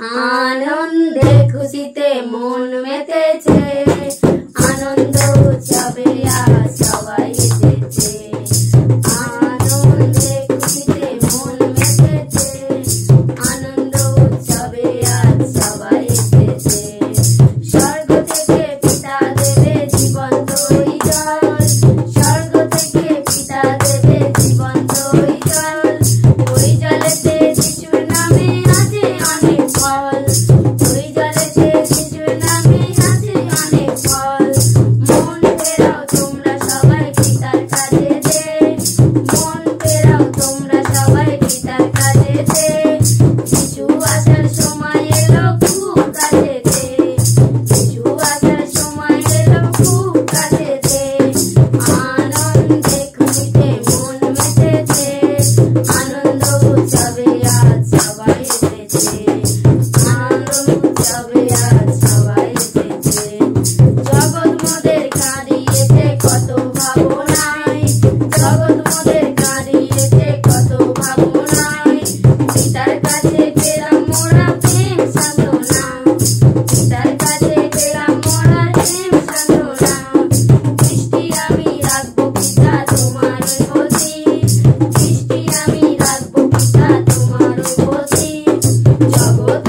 আনন্দে খুশিতে মন মেতেছে, আনন্দ উৎসবে আজ সবাই এসেছে। আনন্দে খুশিতে মন মেতেছে, আনন্দ উৎসবে আজ সবাই এসেছে। স্বর্গ থেকে পিতা দেবে জীবন্ত ওই জল, স্বর্গ থেকে পিতা দেবে জীবন্ত ওই জল। ওই জলেতে যিশুর নামে আছে অনেক ফল, ওই জলেতে যিশুর নামে আছে অনেক ফল। মন ফেরাও তোমরা সবাই পিতার কাছেতে, মন ফেরাও তোমরা সবাই পিতার কাছেতে। যিশু আসার সময় এলো খুব কাছেতে, যিশু আসার সময় এলো খুব কাছেতে। আনন্দে খুশিতে মন মেতেছে, আনন্দ উৎসবে আজ সবাই এসেছে। আনন্দ উৎসবে আজ সবাই এসেছে। জগৎ মোদের কাঁদিয়েছে কত ভাবনায়, জগৎ মোদের কাঁদিয়েছে কত ভাবনায়। পিতার কাছে পেলাম মোরা প্রেম সান্ত্বনা, পিতার কাছে পেলাম মোরা প্রেম সান্ত্বনা। দৃষ্টি আমি রাখবো পিতা তোমার প্রতি, দৃষ্টি আমি রাখবো পিতা তোমার প্রতি। জগৎ